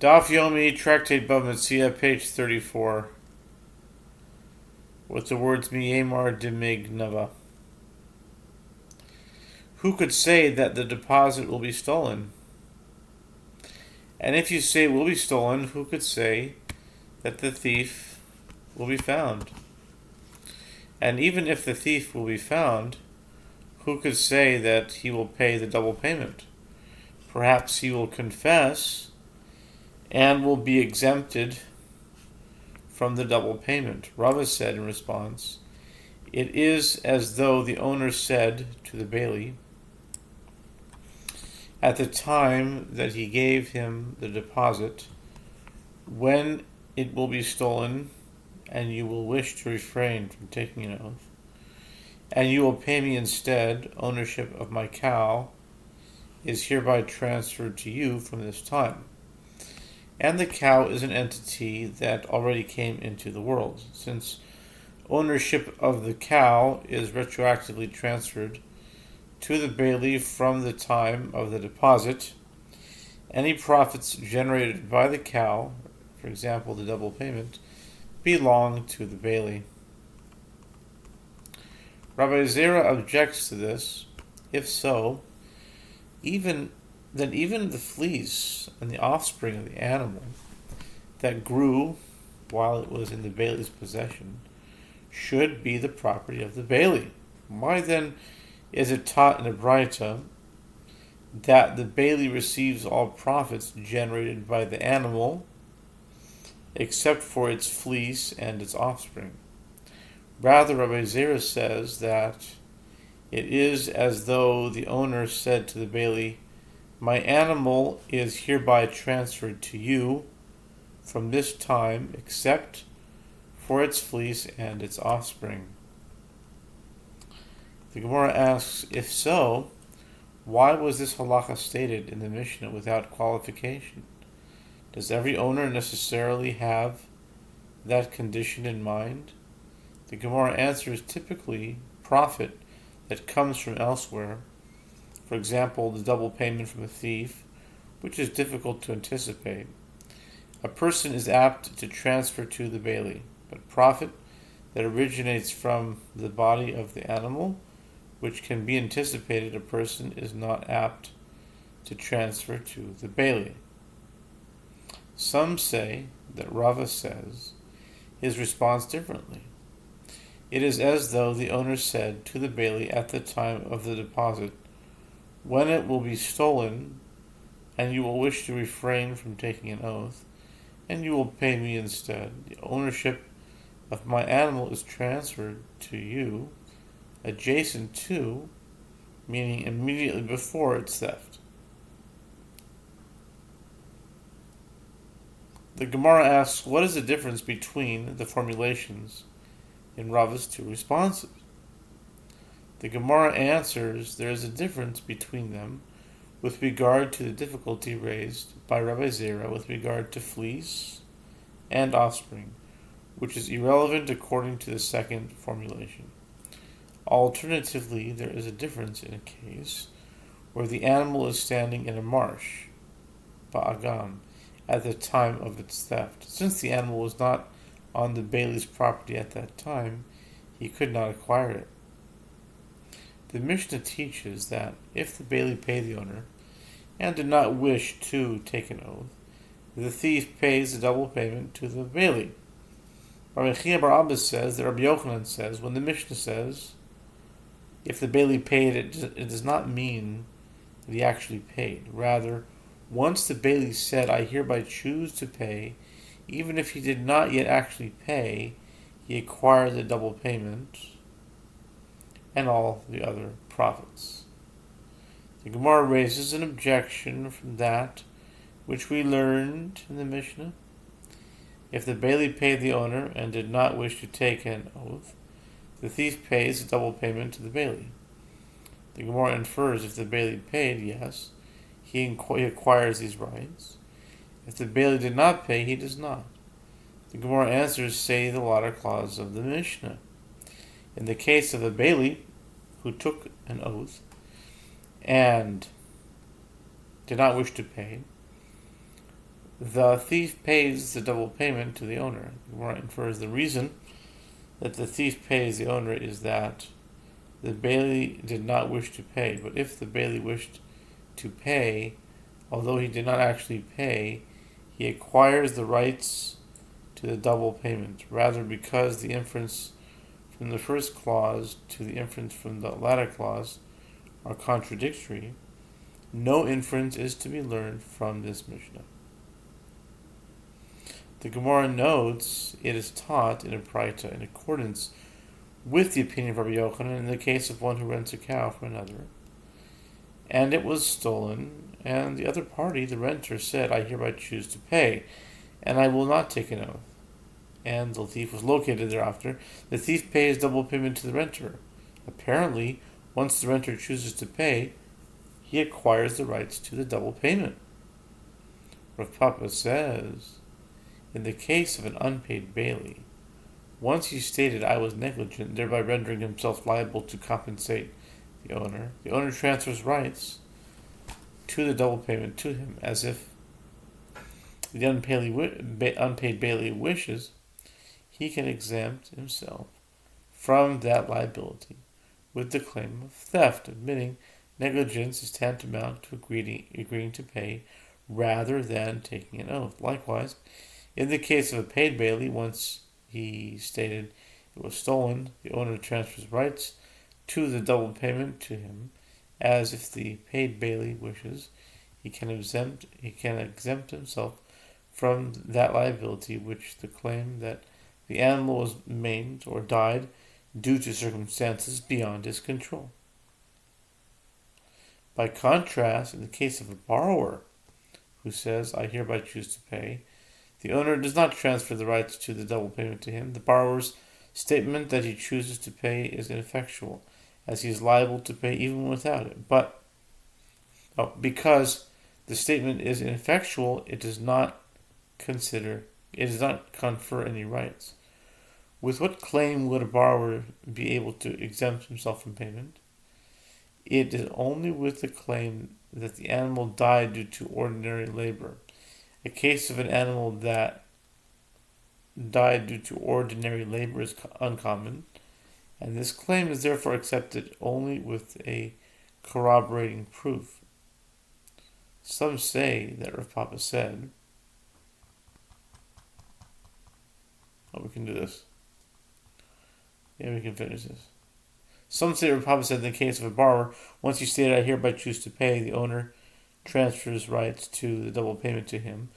Daf Yomi, Tractate Bava Metzia, page 34, with the words Miyemar Dimignava. Who could say that the deposit will be stolen? And if you say it will be stolen, who could say that the thief will be found? And even if the thief will be found, who could say that he will pay the double payment? Perhaps he will confess and will be exempted from the double payment. Rava said in response, "It is as though the owner said to the bailee, at the time that he gave him the deposit, when it will be stolen, and you will wish to refrain from taking an oath, and you will pay me instead, ownership of my cow is hereby transferred to you from this time. And the cow is an entity that already came into the world. Since ownership of the cow is retroactively transferred to the bailee from the time of the deposit, any profits generated by the cow, for example the double payment, belong to the bailee." Rabbi Zera objects to this. If so, even the fleece and the offspring of the animal that grew while it was in the bailee's possession should be the property of the bailee. Why then is it taught in the Braita that the bailee receives all profits generated by the animal except for its fleece and its offspring? Rather, Rabbi Zera says that it is as though the owner said to the bailee, "My animal is hereby transferred to you from this time except for its fleece and its offspring." The Gemara asks, if so, why was this halacha stated in the Mishnah without qualification? Does every owner necessarily have that condition in mind? The Gemara answers, typically profit that comes from elsewhere, for example, the double payment from a thief, which is difficult to anticipate, a person is apt to transfer to the bailee, but profit that originates from the body of the animal, which can be anticipated, a person is not apt to transfer to the bailee. Some say that Rava says his response differently. It is as though the owner said to the bailee at the time of the deposit, "When it will be stolen, and you will wish to refrain from taking an oath, and you will pay me instead, the ownership of my animal is transferred to you, adjacent to," meaning immediately before its theft. The Gemara asks, what is the difference between the formulations in Rava's two responses? The Gemara answers there is a difference between them with regard to the difficulty raised by Rabbi Zera with regard to fleece and offspring, which is irrelevant according to the second formulation. Alternatively, there is a difference in a case where the animal is standing in a marsh, ba'agam, at the time of its theft. Since the animal was not on the bailee's property at that time, he could not acquire it. The Mishnah teaches that if the bailee paid the owner and did not wish to take an oath, the thief pays the double payment to the bailee. Rabbi Chia bar Abba says that Rabbi Yochanan says when the Mishnah says if the bailee paid, it does not mean that he actually paid. Rather, once the bailee said, "I hereby choose to pay," even if he did not yet actually pay, he acquired the double payment and all the other profits. The Gemara raises an objection from that which we learned in the Mishnah. If the bailee paid the owner and did not wish to take an oath, the thief pays a double payment to the bailee. The Gemara infers if the bailee paid, yes, he acquires these rights. If the bailee did not pay, he does not. The Gemara answers, say the latter clause of the Mishnah. In the case of a bailee who took an oath and did not wish to pay, the thief pays the double payment to the owner. The Gemara infers the reason that the thief pays the owner is that the bailee did not wish to pay. But if the bailee wished to pay, although he did not actually pay, he acquires the rights to the double payment. Rather, because the inference from the first clause to the inference from the latter clause are contradictory, no inference is to be learned from this Mishnah. The Gemara notes it is taught in a Braita in accordance with the opinion of Rabbi Yochanan in the case of one who rents a cow from another, and it was stolen, and the other party, the renter, said, I hereby choose to pay, and I will not take an oath. And the thief was located thereafter. The thief pays double payment to the renter. Apparently, once the renter chooses to pay, he acquires the rights to the double payment. Rav Papa says, in the case of an unpaid bailee, once he stated I was negligent, thereby rendering himself liable to compensate the owner transfers rights to the double payment to him, as if the unpaid bailee wishes, he can exempt himself from that liability with the claim of theft, admitting negligence is tantamount to agreeing to pay rather than taking an oath. Likewise, in the case of a paid bailee, once he stated it was stolen, the owner transfers rights to the double payment to him, as if the paid bailee wishes, he can exempt himself from that liability which the claim that the animal was maimed or died due to circumstances beyond his control. By contrast, in the case of a borrower who says, I hereby choose to pay, the owner does not transfer the rights to the double payment to him. The borrower's statement that he chooses to pay is ineffectual, as he is liable to pay even without it. But because the statement is ineffectual, it does not confer any rights. With what claim would a borrower be able to exempt himself from payment? It is only with the claim that the animal died due to ordinary labor. A case of an animal that died due to ordinary labor is uncommon, and this claim is therefore accepted only with a corroborating proof. Some say that Rav Papa said, we can do this. Yeah, we can finish this. Some say Rav Papa said in the case of a borrower, once he stated, I hereby choose to pay, the owner transfers rights to the double payment to him,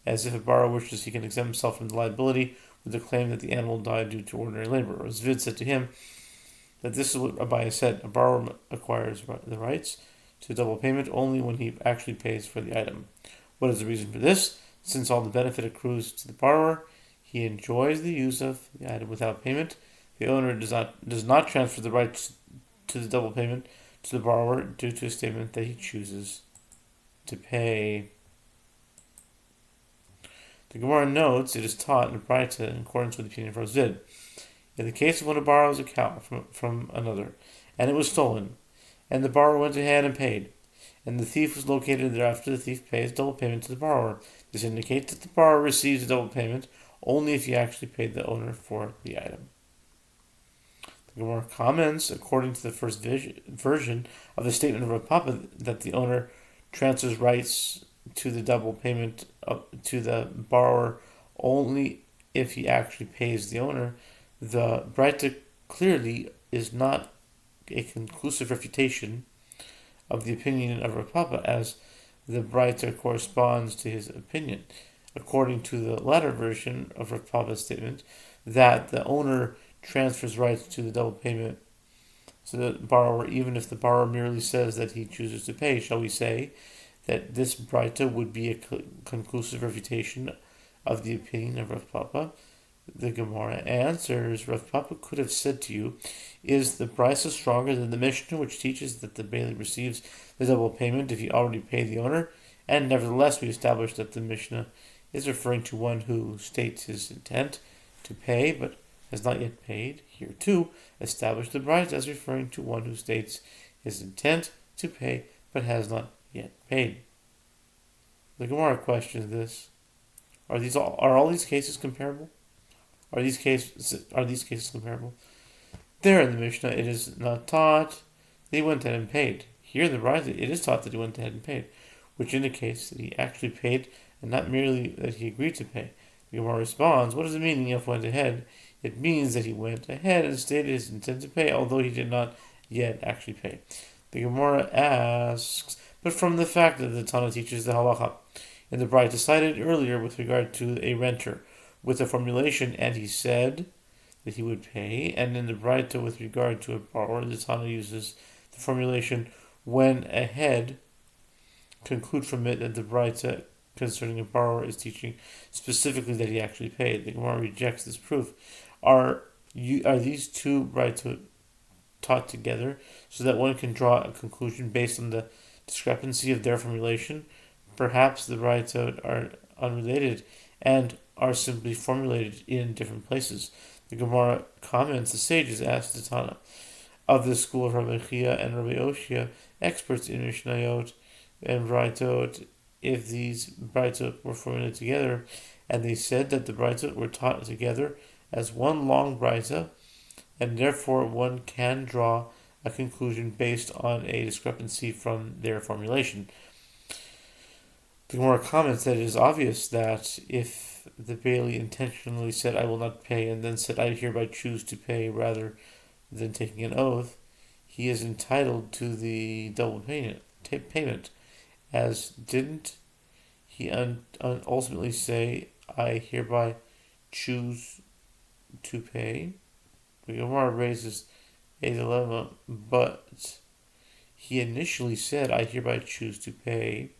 as if a borrower wishes he can exempt himself from the liability with the claim that the animal died due to ordinary labor. Or as Vid said to him, that this is what Abaye said, a borrower acquires the rights to double payment only when he actually pays for the item. What is the reason for this? Since all the benefit accrues to the borrower, he enjoys the use of the item without payment. The owner does not transfer the rights to the double payment to the borrower due to a statement that he chooses to pay. The Gemara notes it is taught in the Braita in accordance with the opinion of Razid. In the case of when a borrows a cow from another, and it was stolen, and the borrower went ahead and paid, and the thief was located thereafter, the thief pays double payment to the borrower. This indicates that the borrower receives a double payment only if he actually paid the owner for the item. The Gemara comments, according to the first version of the statement of Rav Papa, that the owner transfers rights to the double payment to the borrower only if he actually pays the owner. The Braita clearly is not a conclusive refutation of the opinion of Rav Papa, as the Braita corresponds to his opinion. According to the latter version of Rav Papa's statement, that the owner transfers rights to the double payment to the borrower, even if the borrower merely says that he chooses to pay. Shall we say that this Braita would be a conclusive refutation of the opinion of Rav Papa? The Gemara answers, Rav Papa could have said to you, is the Braita stronger than the Mishnah, which teaches that the bailee receives the double payment if he already paid the owner? And nevertheless, we established that the Mishnah is referring to one who states his intent to pay, but has not yet paid. Here too, established the Braita as referring to one who states his intent to pay, but has not yet paid. The Gemara questions this. Are all these cases comparable? Are these cases comparable? There in the Mishnah, it is not taught that he went ahead and paid. Here in the Brisa, it is taught that he went ahead and paid, which indicates that he actually paid and not merely that he agreed to pay. The Gemara responds, what does it mean if went ahead? It means that he went ahead and stated his intent to pay, although he did not yet actually pay. The Gemara asks, but from the fact that the Tana teaches the halacha, and the bride decided earlier with regard to a renter, with the formulation, and he said that he would pay, and in the Braita with regard to a borrower, the Tana uses the formulation when ahead, conclude from it that the Braita concerning a borrower is teaching specifically that he actually paid. The Gemara rejects this proof. Are these two Braita taught together so that one can draw a conclusion based on the discrepancy of their formulation? Perhaps the Braita are unrelated and are simply formulated in different places. The Gemara comments, the sages asked the Tana of the school of Rabbi Chia and Rabbi Yehoshua, experts in Mishnayot and Braitot, if these Braitot were formulated together, and they said that the Braitot were taught together as one long Braita, and therefore one can draw a conclusion based on a discrepancy from their formulation. The Gemara comments that it is obvious that if the Bailey intentionally said, I will not pay, and then said, I hereby choose to pay, rather than taking an oath, he is entitled to the double payment, as didn't he ultimately say, I hereby choose to pay? The Gemara raises a dilemma, but he initially said, I hereby choose to pay,